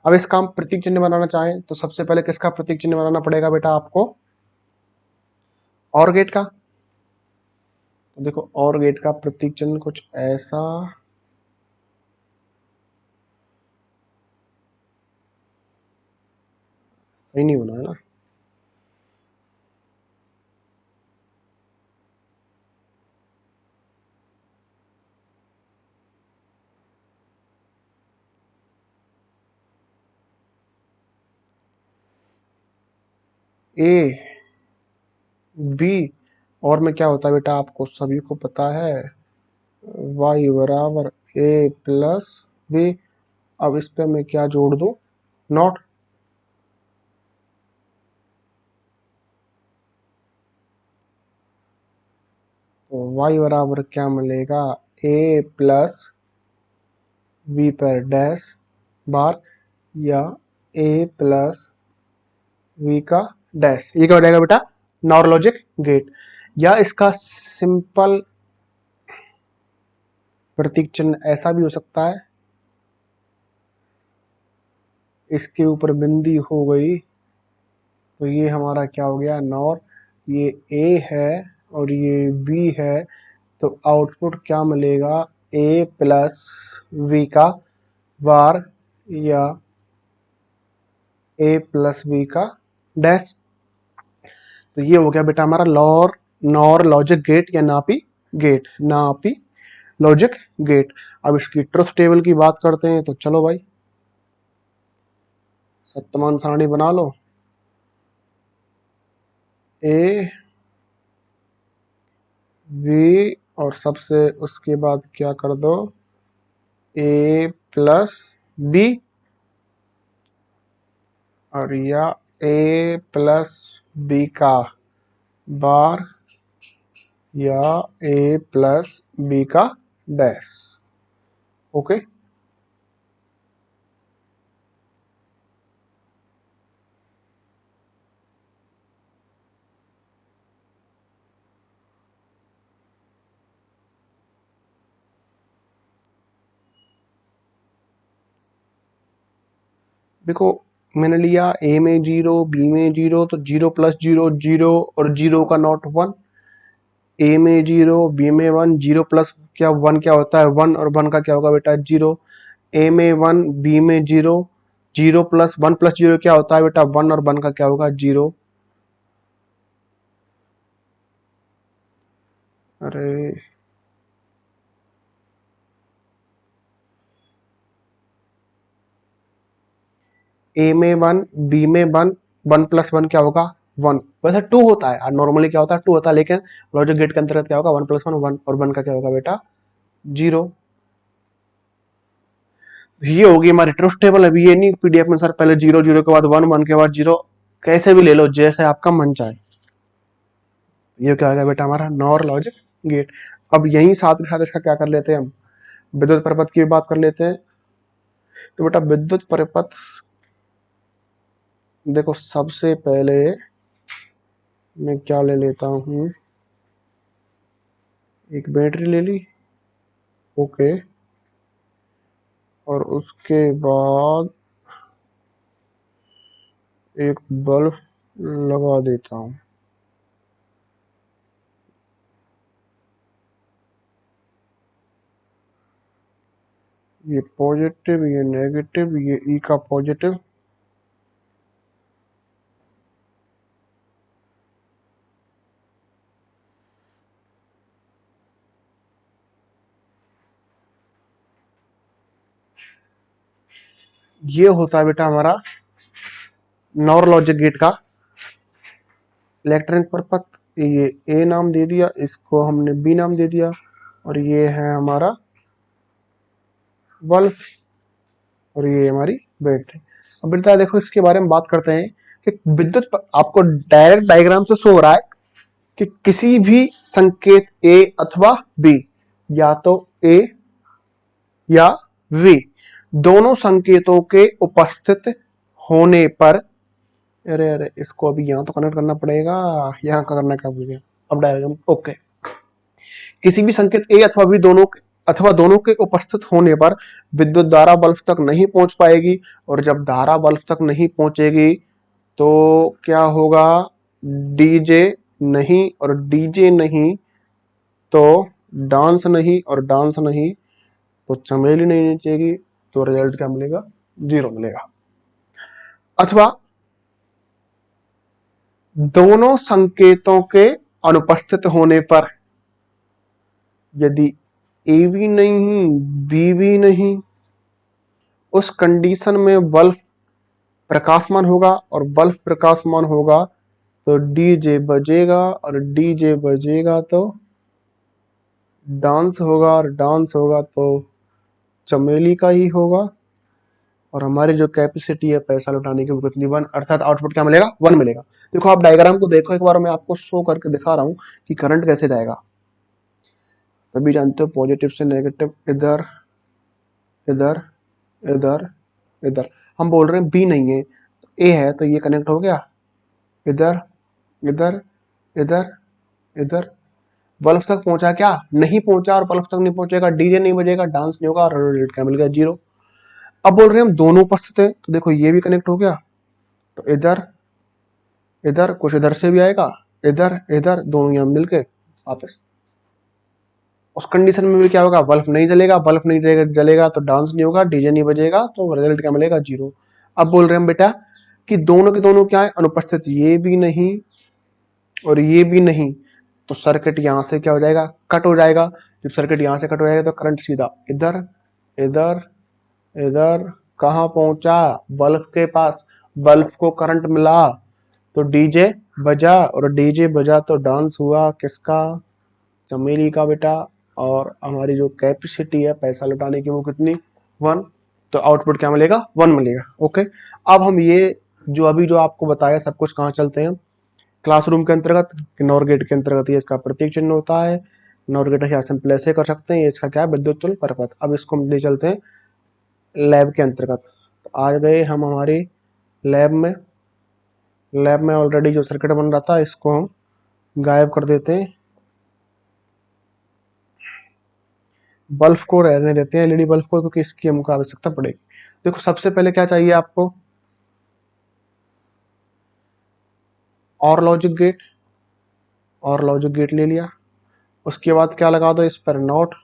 अब इसका हम प्रतीक चिन्ह बनाना चाहें तो सबसे पहले किसका प्रतीक चिन्ह बनाना पड़ेगा बेटा आपको, और गेट का। तो देखो और गेट का प्रतीक चिन्ह कुछ ऐसा, सही नहीं होना है ना, ए बी और में क्या होता है बेटा, आपको सभी को पता है, वाई बराबर ए प्लस बी। अब इस पे मैं क्या जोड़ दूं, नॉट। तो वाई बराबर क्या मिलेगा, ए प्लस बी पर डैश बार या ए प्लस वी का डैश। ये क्या हो जाएगा बेटा, नॉर लॉजिक गेट। या इसका सिंपल प्रतीक चिन्ह ऐसा भी हो सकता है, इसके ऊपर बिंदी हो गई तो ये हमारा क्या हो गया, नॉर। ये ए है और ये बी है, तो आउटपुट क्या मिलेगा, ए प्लस वी का बार या ए प्लस बी का डैश। तो ये हो गया बेटा हमारा नॉर लॉजिक गेट या नापी गेट, नापी लॉजिक गेट। अब इसकी ट्रुथ टेबल की बात करते हैं, तो चलो भाई सत्यमान सारणी बना लो। ए बी और सबसे उसके बाद क्या कर दो, ए प्लस बी और या ए प्लस बी का बार या ए प्लस बी का डैश। ओके, देखो मैंने लिया ए में 0, बी में 0, तो 0 प्लस 0 0 और 0 का नॉट 1। ए में 0, बी में 1, 0 प्लस क्या 1 क्या होता है 1 और 1 का क्या होगा बेटा 0। ए में 1, बी में 0, 0 प्लस 1 प्लस 0 क्या होता है बेटा 1 और 1 का क्या होगा 0। अरे ए में 1, बी में 1, 1 प्लस 1 क्या होगा 1। वैसे 2 होता है, नॉर्मली क्या होता है 2 होता है, लेकिन लॉजिक गेट के अंतर्गत क्या होगा 1 प्लस 1 1 और 1 का क्या होगा बेटा 0। ये होगी हमारी ट्रुथ टेबल। अभी ये नहीं पीडीएफ में सर पहले 0 0 के बाद 1 1 के बाद 0, कैसे भी ले लो जैसे आपका मन चाहे। ये क्या होगा बेटा हमारा नॉर लॉजिक गेट। अब यही साथ के साथ इसका क्या कर लेते हैं हम, विद्युत परिपथ की बात कर लेते हैं। तो बेटा विद्युत परिपथ देखो, सबसे पहले मैं क्या ले लेता हूं, एक बैटरी ले ली, ओके, और उसके बाद एक बल्ब लगा देता हूं। ये पॉजिटिव, ये नेगेटिव, ये ई का पॉजिटिव, ये होता है बेटा हमारा नॉर लॉजिक गेट का इलेक्ट्रॉनिक परिपथ। ये ए नाम दे दिया, इसको हमने बी नाम दे दिया, और ये है हमारा बल्ब और ये हमारी बैटरी। अब बेटा देखो इसके बारे में बात करते हैं कि आपको डायरेक्ट डायग्राम से शो हो रहा है कि किसी भी संकेत ए अथवा बी, या तो ए या वी, दोनों संकेतों के उपस्थित होने पर, अरे अरे इसको अभी यहां तो कनेक्ट करना पड़ेगा, यहां का करना क्या भूल गया। अब डायग्राम ओके, किसी भी संकेत ए अथवा दोनों के उपस्थित होने पर विद्युत धारा बल्ब तक नहीं पहुंच पाएगी, और जब धारा बल्ब तक नहीं पहुंचेगी तो क्या होगा, डीजे नहीं और डीजे नहीं तो डांस नहीं और डांस नहीं तो चमेली नहीं नचेगी, तो रिजल्ट क्या मिलेगा 0 मिलेगा। अथवा दोनों संकेतों के अनुपस्थित होने पर, यदि ए भी नहीं बी भी नहीं, उस कंडीशन में बल्ब प्रकाशमान होगा, और बल्ब प्रकाशमान होगा तो डीजे बजेगा, और डीजे बजेगा तो डांस होगा, और डांस होगा तो चमेली का ही होगा। और हमारी जो कैपेसिटी है पैसा लौटाने की वो कितनी, 1, अर्थात आउटपुट क्या मिलेगा, 1 मिलेगा। देखो आप डायग्राम को देखो एक बार, मैं आपको शो करके दिखा रहा हूँ कि करंट कैसे जाएगा। सभी जानते हो पॉजिटिव से नेगेटिव, इधर इधर इधर इधर। हम बोल रहे हैं बी नहीं है, ए है, तो ये कनेक्ट हो गया इधर इधर इधर इधर। बल्ब तक पहुंचा क्या, नहीं पहुंचा, और बल्ब तक नहीं पहुंचेगा, डीजे नहीं बजेगा, डांस नहीं होगा, और रिजल्ट क्या मिल गया, 0। अब बोल रहे हैं हम दोनों उपस्थित है, तो देखो ये भी कनेक्ट हो गया, तो इधर इधर कुछ इधर से भी आएगा, इधर इधर, दोनों यहां मिलके वापस। उस कंडीशन में भी क्या होगा, बल्ब नहीं जलेगा, बल्ब नहीं जलेगा तो डांस नहीं होगा, डीजे नहीं बजेगा, तो रिजल्ट क्या मिलेगा, 0। अब बोल रहे हैं हम बेटा कि दोनों के दोनों क्या है, अनुपस्थित, ये भी नहीं और ये भी नहीं, तो सर्किट यहां से क्या हो जाएगा, कट हो जाएगा। जब सर्किट यहां से कट हो जाएगा तो करंट सीधा इधर इधर इधर, कहां पहुंचा, बल्ब के पास, बल्ब को करंट मिला तो डीजे बजा, और डीजे बजा तो डांस हुआ किसका, चमेली का बेटा। और हमारी जो कैपेसिटी है पैसा लौटाने की वो कितनी, 1। तो आउटपुट क्या मिलेगा, 1 मिलेगा। ओके, अब हम ये जो अभी जो आपको बताया सब कुछ कहाँ चलते हैं, क्लासरूम के अंतर्गत, नॉर गेट के अंतर्गत ये इसका प्रतीक चिन्ह होता है। नॉर गेट या सिंपल ऐसे कर सकते हैं, ये इसका क्या है, विद्युत तुल्य परपथ। अब इसको हम ले चलते हैं लैब के अंतर्गत। तो आ गए हम हमारी लैब में। लैब में ऑलरेडी जो सर्किट बन रहा था इसको हम गायब कर देते हैं, बल्ब को रहने देते हैं, एलईडी बल्ब को, क्योंकि इसकी हमको आवश्यकता पड़ेगी। देखो सबसे पहले क्या चाहिए आपको, और लॉजिक गेट, और लॉजिक गेट ले लिया। उसके बाद क्या लगा दो इस पर, नॉट,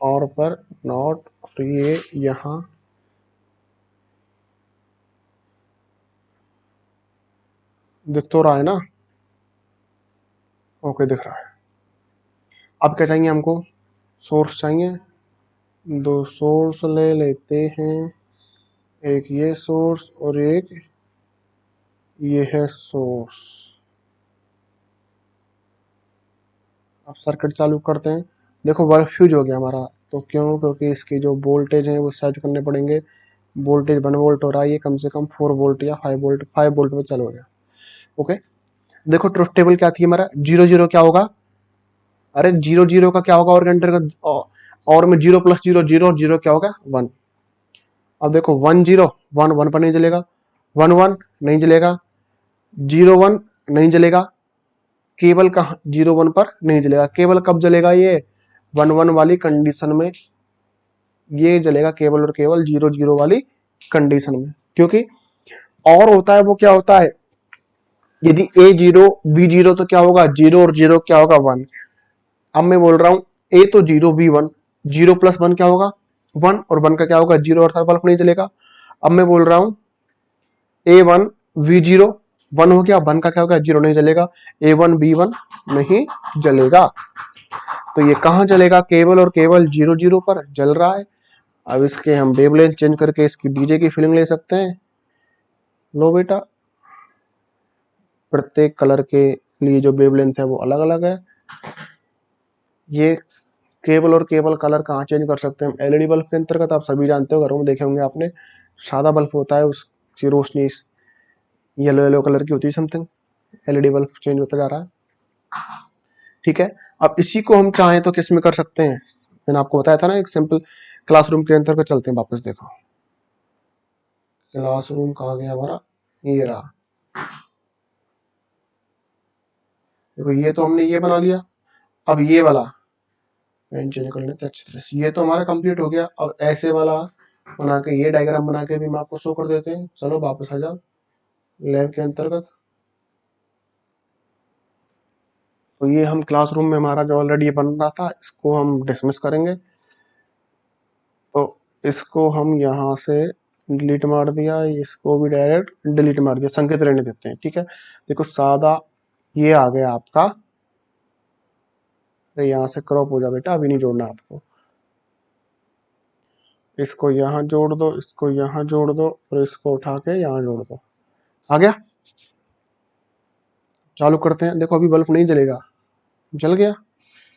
और पर नॉट, और ये यहां दिख तो रहा है ना, ओके दिख रहा है। अब क्या चाहिए हमको, सोर्स चाहिए, दो सोर्स ले लेते हैं, एक ये सोर्स और एक ये है सोर्स। अब सर्किट चालू करते हैं। देखो वर्क फ्यूज हो गया हमारा, तो क्यों, क्योंकि इसकी जो वोल्टेज है वो सेट करने पड़ेंगे। वोल्टेज 1 वोल्ट हो रहा है, ये कम से कम 4 वोल्ट या 5 वोल्ट, 5 वोल्ट में चालू हो गया। ओके, देखो ट्रुथ टेबल क्या थी हमारा, 0 0 क्या होगा, अरे 0 0 का क्या होगा, और घंटे का, और में 0 प्लस 0 0, और 0 क्या होगा, 1। अब देखो 1 0, 1 1 पर नहीं जलेगा, 1 1 नहीं जलेगा, 0 1 नहीं जलेगा, केवल कहा 0 1 पर नहीं जलेगा। केवल कब जलेगा, ये 1 1 वाली कंडीशन में ये जलेगा, केवल और केवल 0 0 वाली कंडीशन में। क्योंकि और होता है वो क्या होता है, यदि a 0 b 0 तो क्या होगा, 0 और 0 क्या होगा, 1। अब मैं बोल रहा हूं a तो 0 b 1, 0 प्लस 1 क्या होगा, 1, और 1 का क्या होगा, 0, अर्थात बल्ब नहीं जलेगा। अब मैं बोल रहा हूं a 1 v 0, 1 हो गया, 1 का क्या होगा, 0 नहीं जलेगा, a 1 b 1 नहीं जलेगा। तो ये कहां जलेगा, केवल और केवल 0 0 पर जल रहा है। अब इसके हम वेवलेंथ चेंज करके इसकी डीजे की फीलिंग ले सकते हैं। लो बेटा, प्रत्येक कलर के लिए जो वेवलेंथ है वो अलग अलग है। ये केवल और केवल कलर कहाँ चेंज कर सकते हैं, एलईडी बल्ब के अंतर्गत। आप सभी जानते हो, घरों में देखे होंगे आपने, सादा बल्ब होता है उसकी रोशनी येलो येलो कलर की होती है समथिंग, एलईडी बल्ब चेंज होता जा रहा है। ठीक है, अब इसी को हम चाहें तो किस में कर सकते हैं, मैंने आपको बताया था ना, एक सिंपल क्लासरूम के अंतर्गत चलते हैं वापस। देखो क्लासरूम कहाँ गया हमारा, ये रहा। देखो ये तो हमने ये बना लिया, अब ये वाला पेन चेंज कर लेते हैं अच्छी तरह से। ये तो हमारा कंप्लीट हो गया। अब ऐसे वाला बना के, ये डायग्राम बना के भी मैं आपको शो कर देते हैं। चलो वापस आ जाओ लैब के अंतर्गत। तो ये हम क्लासरूम में हमारा जो ऑलरेडी बन रहा था इसको हम डिसमिस करेंगे। तो इसको हम यहाँ से डिलीट मार दिया, इसको भी डायरेक्ट डिलीट मार दिया, संकेत रहने देते हैं। ठीक है, देखो सादा ये आ गया आपका, अरे यहाँ से क्रॉप हो जा बेटा, अभी नहीं जोड़ना आपको। इसको यहाँ जोड़ दो, इसको यहाँ जोड़ दो, और इसको उठा के यहाँ जोड़ दो। आ गया, चालू करते हैं, देखो अभी बल्ब नहीं जलेगा, जल गया,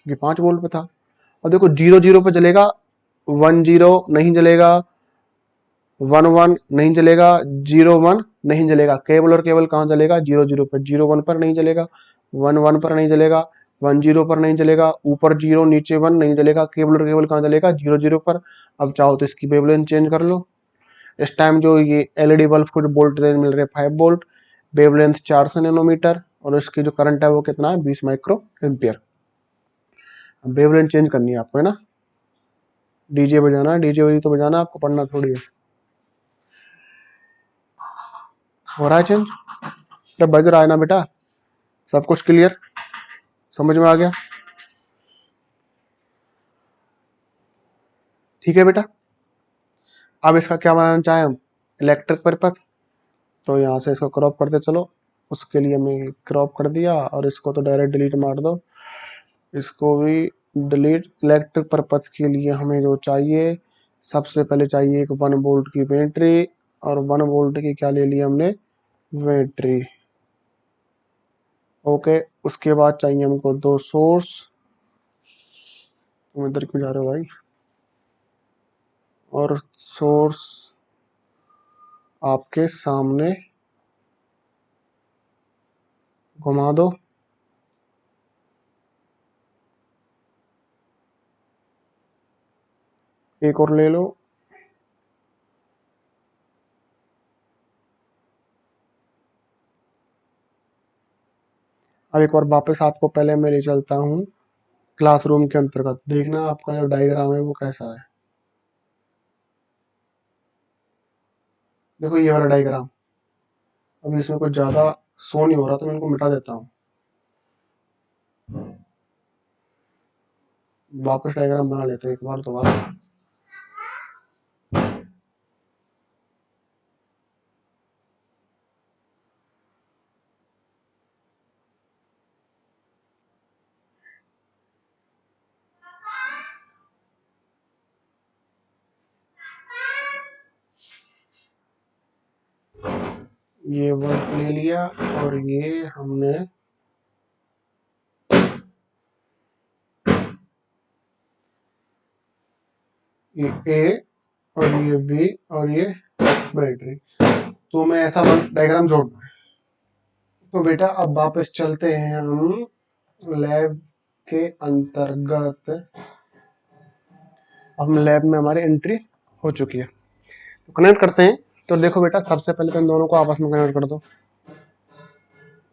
ये 5 वोल्ट पे था। और देखो 0 0 पे जलेगा, 1 0 नहीं जलेगा, 1 1 नहीं जलेगा, 0 1 नहीं जलेगा। केवल और केवल कहाँ जलेगा? 0 0 पर। 0 1 पर नहीं जलेगा, 1 1 पर नहीं जलेगा, 1 0 पर नहीं जलेगा, ऊपर 0 नीचे 1 नहीं जलेगा। केवल और केवल कहाँ जलेगा? 0 0 पर। अब चाहो तो इसकी वेवलेंथ चेंज कर लो। इस टाइम जो ये एलईडी बल्ब को जो वोल्टेज मिल रहे हैं 5 वोल्ट, वेवलेंथ 400 नैनोमीटर, और इसकी जो करंट है वो कितना है? 20 माइक्रो एम्पियर। वेवलेंथ चेंज करनी है आपको, है ना। डीजे बजाना है, डीजे वही तो बजाना है, आपको पढ़ना थोड़ी है। हो रहा है चेंज? जब बज रहा है ना बेटा, सब कुछ क्लियर, समझ में आ गया? ठीक है बेटा। अब इसका क्या बनाना चाहे हम? इलेक्ट्रिक परिपथ। तो यहाँ से इसको क्रॉप करते चलो, उसके लिए हमने क्रॉप कर दिया, और इसको तो डायरेक्ट डिलीट मार दो, इसको भी डिलीट। इलेक्ट्रिक परिपथ के लिए हमें जो चाहिए, सबसे पहले चाहिए एक 1 वोल्ट की बैटरी, और 1 वोल्ट की क्या ले लिया हमने? बैटरी। ओके, उसके बाद चाहिए हमको 2 सोर्स। तुम इधर क्यों जा रहे हो भाई? और सोर्स आपके सामने घुमा दो। एक और ले लो। अब एक बार वापस आपको पहले मैं ले चलता हूँ क्लासरूम के अंतर्गत। देखना आपका जो डायग्राम है वो कैसा है। देखो ये वाला डायग्राम, अभी इसमें कुछ ज्यादा शो नहीं हो रहा तो मैं इनको मिटा देता हूँ। वापस डायग्राम बना लेते हैं एक बार दोबारा। ये वर्क ले लिया, और ये हमने ये ए, और ये बी, और ये बैटरी। तो मैं ऐसा डायग्राम जोड़ना है। तो बेटा अब वापस चलते हैं हम लैब के अंतर्गत। अब लैब में हमारी एंट्री हो चुकी है, तो कनेक्ट करते हैं। तो देखो बेटा, सबसे पहले तो इन दोनों को आपस में कनेक्ट कर दो,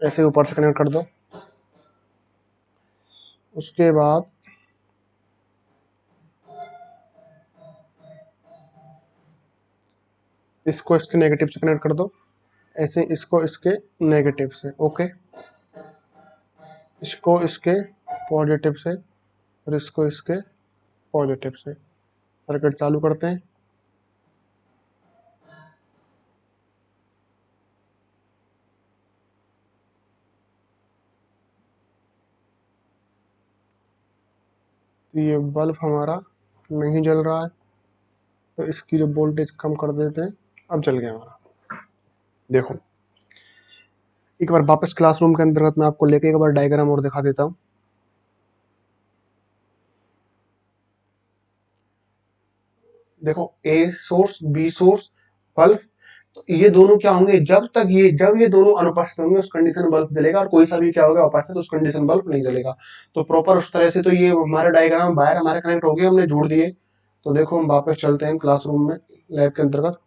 ऐसे ऊपर से कनेक्ट कर दो। उसके बाद इसको इसके नेगेटिव से कनेक्ट कर दो, ऐसे इसको इसके नेगेटिव से। ओके, इसको इसके पॉजिटिव से, और इसको इसके पॉजिटिव से। सर्किट चालू करते हैं। तो ये बल्ब हमारा नहीं जल रहा है, तो इसकी जो वोल्टेज कम कर देते हैं। अब जल गया हमारा। देखो एक बार वापस क्लासरूम के अंतर्गत मैं आपको लेके एक बार डायग्राम और दिखा देता हूँ। देखो a source, be source, bulb. तो ये दोनों क्या होंगे? जब ये दोनों अनुपस्थित होंगे उस कंडीशन बल्ब जलेगा, और कोई सा भी क्या होगा? उपस्थित, उस कंडीशन बल्ब नहीं जलेगा। तो प्रॉपर उस तरह से तो ये हमारे डायग्राम बाहर हमारे कनेक्ट हो गए, हमने जोड़ दिए। तो देखो हम वापस चलते हैं क्लासरूम में, लैब के अंतर्गत।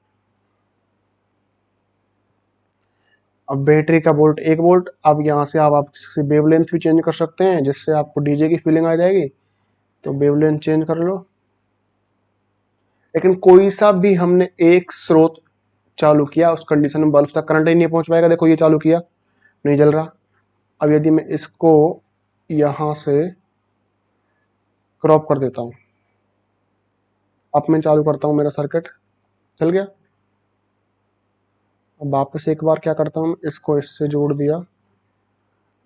अब बैटरी का वोल्ट 1 वोल्ट। अब यहाँ से आप किसी वेवलेंथ भी चेंज कर सकते हैं, जिससे आपको डीजे की फीलिंग आ जाएगी। तो वेवलेंथ चेंज कर लो। लेकिन कोई सा भी हमने एक स्रोत चालू किया, उस कंडीशन में बल्ब तक करंट ही नहीं पहुंच पाएगा। देखो ये चालू किया, नहीं जल रहा। अब यदि मैं इसको यहां से क्रॉप कर देता हूं, अब मैं चालू करता हूं, मेरा सर्किट चल गया। अब वापस एक बार क्या करता हूं, इसको इससे जोड़ दिया,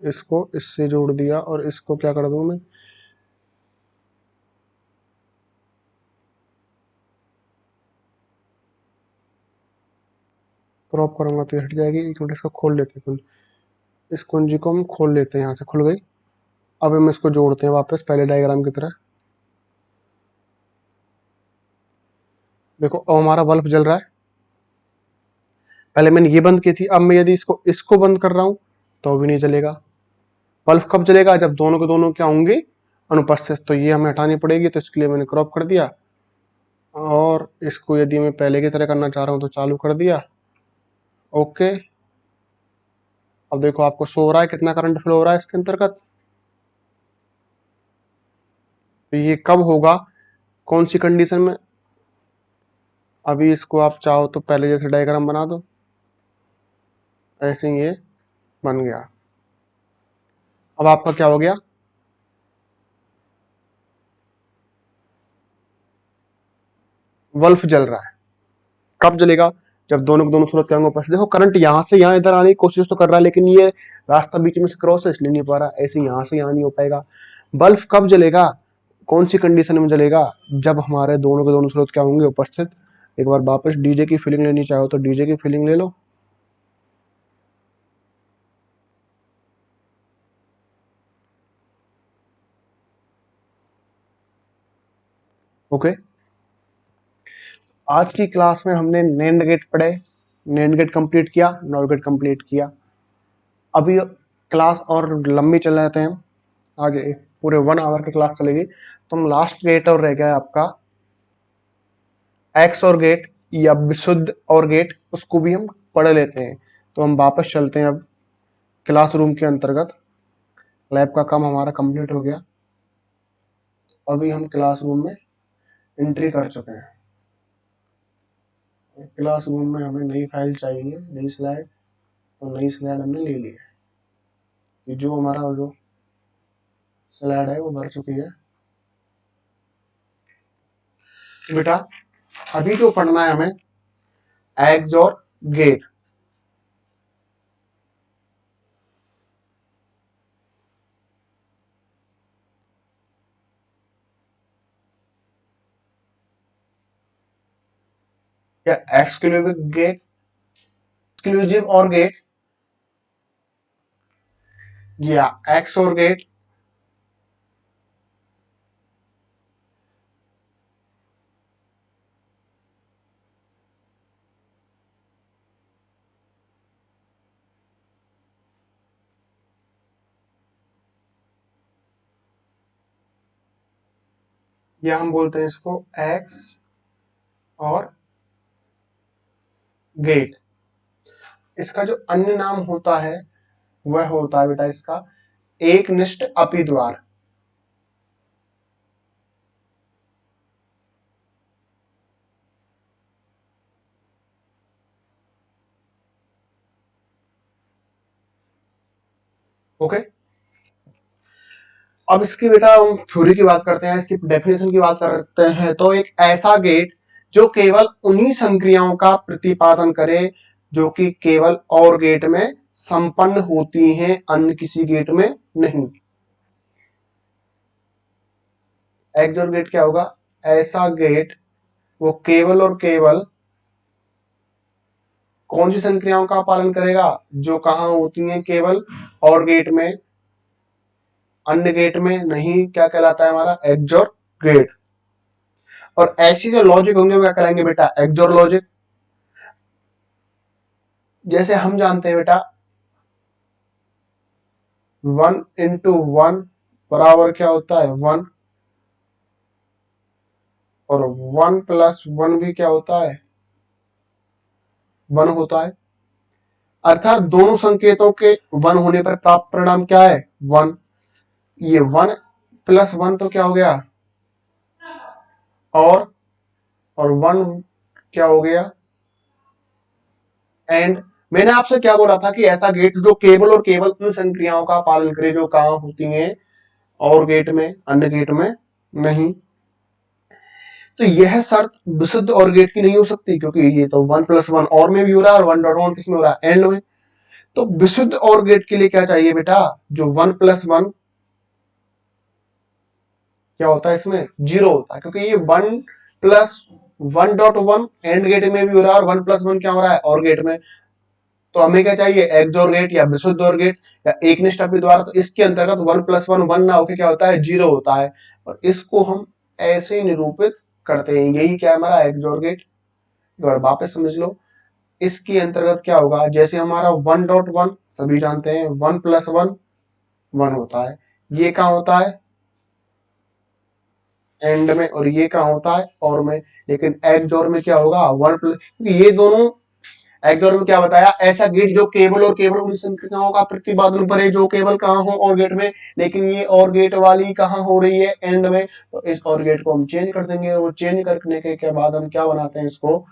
इसको इससे जोड़ दिया, और इसको क्या कर दूं मैं, क्रॉप करूंगा तो ये हट जाएगी। एक मिनट इसको खोल लेते हैं। इस कुंजी को हम खोल लेते हैं, यहां से खुल गई। अब हम इसको जोड़ते हैं वापस पहले डायग्राम की तरह। देखो अब हमारा बल्ब जल रहा है। पहले मैंने ये बंद की थी, अब मैं यदि इसको इसको बंद कर रहा हूं तो भी नहीं चलेगा। बल्ब कब जलेगा? जब दोनों के दोनों क्या होंगे? अनुपस्थित। तो ये हमें हटानी पड़ेगी, तो इसके लिए मैंने क्रॉप कर दिया, और इसको यदि मैं पहले की तरह करना चाह रहा हूं तो चालू कर दिया। ओके, अब देखो आपको शो हो रहा है कितना करंट फ्लो हो रहा है इसके अंतर्गत। तो ये कब होगा, कौन सी कंडीशन में? अभी इसको आप चाहो तो पहले जैसे डायग्राम बना दो, ऐसे ही ये बन गया। अब आपका क्या हो गया? बल्ब जल रहा है। कब जलेगा? जब दोनों के दोनों स्रोत क्या होंगे? देखो करंट यहां से यहां इधर आने की कोशिश तो कर रहा है, लेकिन ये रास्ता बीच में से क्रॉस है इसलिए नहीं पा रहा। ऐसे यहां से यहां नहीं हो पाएगा। बल्ब कब जलेगा, कौन सी कंडीशन में जलेगा? जब हमारे दोनों के दोनों स्रोत क्या होंगे? उपस्थित। एक बार वापस डीजे की फीलिंग लेनी चाहो तो डीजे की फीलिंग ले लो। ओके, आज की क्लास में हमने नैंड गेट पढ़े, नैंड गेट कंप्लीट किया, नॉर गेट कंप्लीट किया। अभी क्लास और लंबी चल जाते हैं, आगे पूरे 1 आवर की क्लास चलेगी। तो हम लास्ट गेट और रह गया आपका एक्स और गेट या विशुद्ध और गेट, उसको भी हम पढ़ लेते हैं। तो हम वापस चलते हैं अब क्लासरूम के अंतर्गत। लैब का काम हमारा कंप्लीट हो गया, अभी हम क्लासरूम में एंट्री कर चुके हैं। क्लासरूम में हमें नई फाइल चाहिए, नई स्लाइड, तो नई स्लाइड हमने ले ली है। जो हमारा जो स्लाइड है वो भर चुकी है। बेटा अभी जो पढ़ना है हमें एग्ज और गेट। या एक्सक्लूसिव गेट, एक्सक्लूसिव और गेट, या एक्स और गेट, या हम बोलते हैं इसको एक्स और गेट। इसका जो अन्य नाम होता है वह होता है बेटा इसका एक निष्ठ अपिद्वार। ओके, अब इसकी बेटा हम थ्योरी की बात करते हैं, इसकी डेफिनेशन की बात करते हैं। तो एक ऐसा गेट जो केवल उन्हीं संक्रियाओं का प्रतिपादन करे जो कि केवल और गेट में संपन्न होती हैं, अन्य किसी गेट में नहीं। एक्सोर गेट क्या होगा? ऐसा गेट वो केवल और केवल कौन सी संक्रियाओं का पालन करेगा? जो कहां होती हैं? केवल और गेट में, अन्य गेट में नहीं। क्या कहलाता है हमारा? XOR gate. और ऐसी जो लॉजिक होंगे वो क्या कहलाएंगे बेटा? XOR logic. जैसे हम जानते हैं बेटा 1 इंटू 1 बराबर क्या होता है? 1, और 1 प्लस 1 भी क्या होता है? 1 होता है। अर्थात दोनों संकेतों के 1 होने पर प्राप्त परिणाम क्या है? 1। ये 1 प्लस 1 तो क्या हो गया? और 1 क्या हो गया? एंड। मैंने आपसे क्या बोला था कि ऐसा गेट जो केवल और केवल उन संक्रियाओं का पालन करे जो कहां होती हैं? और गेट में, अन्य गेट में नहीं। तो यह शर्त विशुद्ध और गेट की नहीं हो सकती, क्योंकि ये तो 1 प्लस 1 और में भी हो रहा है, और 1.1 किस में हो रहा है? एंड में। तो विशुद्ध और गेट के लिए क्या चाहिए बेटा? जो 1 प्लस 1 क्या होता है इसमें? 0 होता है, क्योंकि ये 1 प्लस 1.1 एंड गेट में भी हो रहा है, और 1 प्लस 1 क्या हो रहा है? और गेट में। तो हमें क्या चाहिए, XOR गेट या विशुद्ध OR गेट या एकनिष्ठ अभिद्वार। तो इसके अंतर्गत 1+1 ना होके क्या होता है, 0 होता है, और इसको हम ऐसे निरूपित करते हैं। यही क्या है हमारा XOR गेट। एक बार वापस समझ लो, इसके अंतर्गत क्या होगा, जैसे हमारा 1.1 सभी जानते हैं 1+1 1 होता है, ये कहाँ होता है, एंड में, और ये कहाँ होता है, और में। लेकिन XOR में क्या होगा, 1+, ये दोनों XOR में क्या बताया, ऐसा गेट जो केवल और केवल उन संख्याओं का प्रतिपादन करे जो केवल कहाँ हो, और गेट में। लेकिन ये और गेट वाली कहाँ हो रही है, एंड में। तो इस और गेट को हम चेंज कर देंगे, और वो चेंज करने के बाद हम क्या बनाते हैं इसको,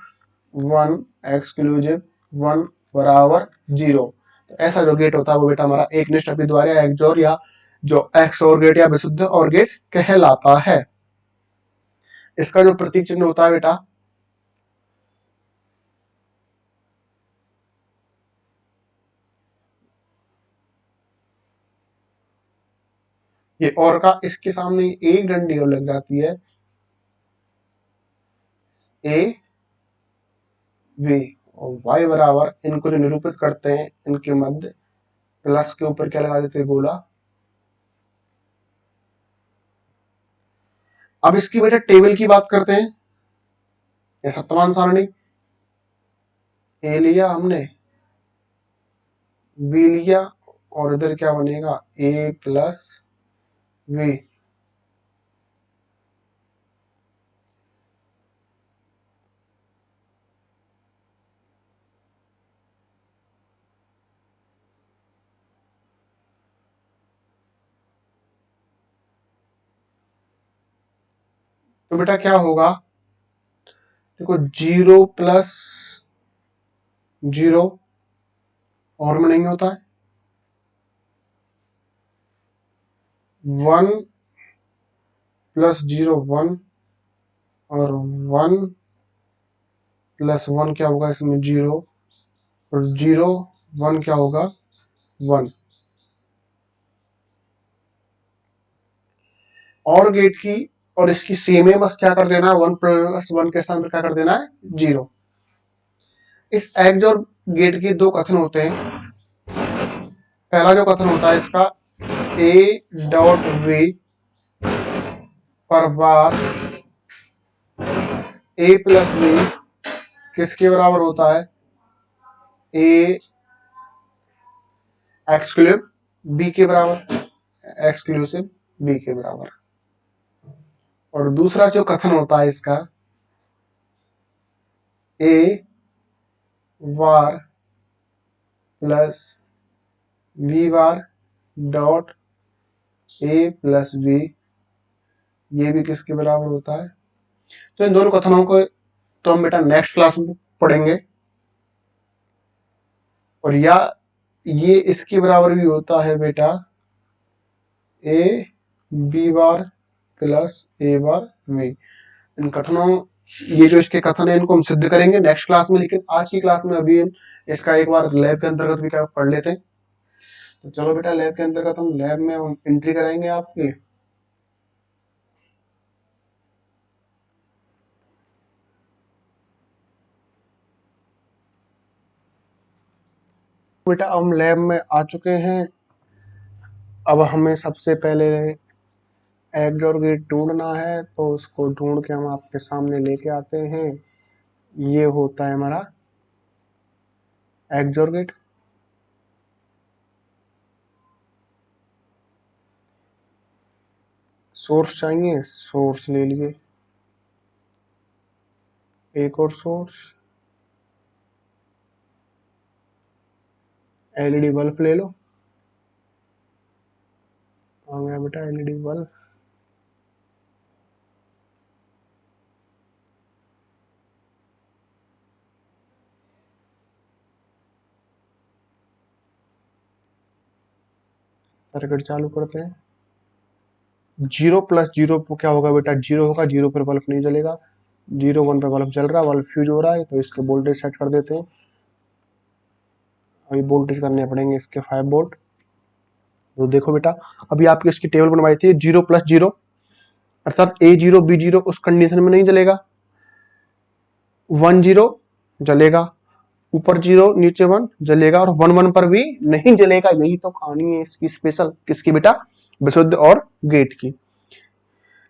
1 एक्सक्लूसिव 1 बराबर 0। तो ऐसा जो गेट होता है वो बेटा हमारा एकनिष्ठ अभिद्वार या XOR या जो XOR गेट या विशुद्ध OR गेट कहलाता है। इसका जो प्रतीक चिन्ह होता है बेटा, ये और का इसके सामने एक डंडी और लग जाती है, ए वी, और वाई बराबर, इनको जो निरूपित करते हैं इनके मध्य प्लस के ऊपर क्या लगा देते हैं, गोला। अब इसकी बेटा टेबल की बात करते हैं, ये सप्तमान सारणी, ए लिया हमने, बी लिया, और इधर क्या बनेगा, ए प्लस वी। तो बेटा क्या होगा, देखो 0+0 और में नहीं होता है, 1+0 1, और 1+1 क्या होगा इसमें 0, और 0 1 क्या होगा 1। और गेट की और इसकी सेम है, बस क्या कर देना है, 1+1 के स्थान पर क्या कर देना है, 0। इस XOR गेट के दो कथन होते हैं। पहला जो कथन होता है इसका, A.V पर बार A+B किसके बराबर होता है, A एक्सक्लूसिव B के बराबर, एक्सक्लूसिव B के बराबर। और दूसरा जो कथन होता है इसका, A bar plus V bar dot A+B, ये भी किसके बराबर होता है। तो इन दोनों कथनों को तो हम बेटा नेक्स्ट क्लास में पढ़ेंगे। और या ये इसके बराबर भी होता है बेटा, A B bar plus A bar V। इन कथनों, ये जो इसके कथन है इनको हम सिद्ध करेंगे नेक्स्ट क्लास में, लेकिन आज की क्लास में अभी इसका एक बार लैब के अंतर्गत भी क्या पढ़ लेते हैं। तो चलो बेटा, लैब के अंतर्गत हम लैब में हम एंट्री कराएंगे आपकी। बेटा हम लैब में आ चुके हैं। अब हमें सबसे पहले XOR गेट ढूंढना है, तो उसको ढूंढ के हम आपके सामने लेके आते हैं। ये होता है हमारा XOR गेट। सोर्स चाहिए, सोर्स ले लिए, एक और सोर्स, एलईडी बल्ब ले लो। आ गया बेटा एलईडी बल्ब। सर्किट चालू करते हैं। 0+0 क्या होगा बेटा, 0 होगा, 0 पर बल्ब नहीं जलेगा। 0 1 पर बल्ब चल रहा है, बल्ब फ्यूज हो रहा है, तो इसके वोल्टेज सेट कर देते हैं। अभी वोल्टेज करने पड़ेंगे इसके 5 वोल्ट। तो देखो बेटा, अभी आपकी इसकी टेबल बनवाई थी, 0+0 अर्थात A0 B0 उस कंडीशन में नहीं जलेगा, 1 0 जलेगा, ऊपर 0 नीचे 1 जलेगा, और 1 1 पर भी नहीं जलेगा। यही तो कहानी है इसकी स्पेशल, किसकी बेटा, विशुद्ध और गेट की।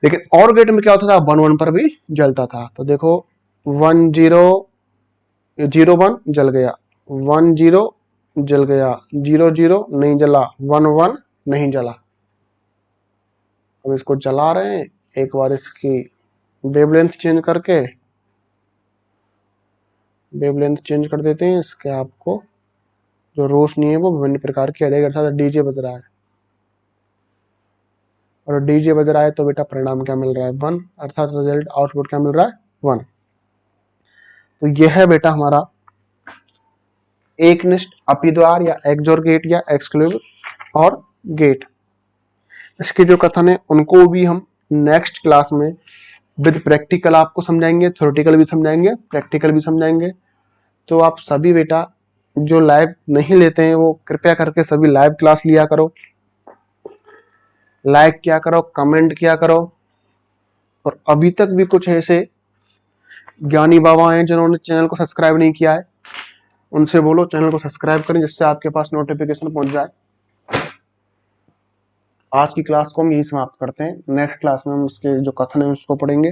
लेकिन और गेट में क्या होता था, 1 1 पर भी जलता था। तो देखो 1 0 0 1 जल गया, 1 0 जल गया, 0 0 नहीं जला, 1 1 नहीं जला। अब इसको जला रहे हैं, एक बार इसकी वेवलेंथ चेंज कर देते हैं। इसके आपको जो रोशनी है वो विभिन्न प्रकार की अड़ेगा, अर्थात डीजे बज रहा है, और डीजे बज रहा है तो बेटा परिणाम क्या मिल रहा है, 1, अर्थात रिजल्ट आउटपुट क्या मिल रहा है, 1। तो यह है बेटा हमारा एकनिष्ठ अपिद्वार या एक्सोर गेट या एक्सक्लूसिव और गेट। इसके जो कथन है उनको भी हम नेक्स्ट क्लास में विद प्रैक्टिकल आपको समझाएंगे, थ्योरेटिकल भी समझाएंगे, प्रैक्टिकल भी समझाएंगे। तो आप सभी बेटा जो लाइव नहीं लेते हैं वो कृपया करके सभी लाइव क्लास लिया करो, लाइक किया करो, कमेंट किया करो। और अभी तक भी कुछ ऐसे ज्ञानी बाबा हैं जिन्होंने चैनल को सब्सक्राइब नहीं किया है, उनसे बोलो चैनल को सब्सक्राइब करें, जिससे आपके पास नोटिफिकेशन पहुंच जाए। आज की क्लास को हम यही समाप्त करते हैं। नेक्स्ट क्लास में हम इसके जो कथन है उसको पढ़ेंगे।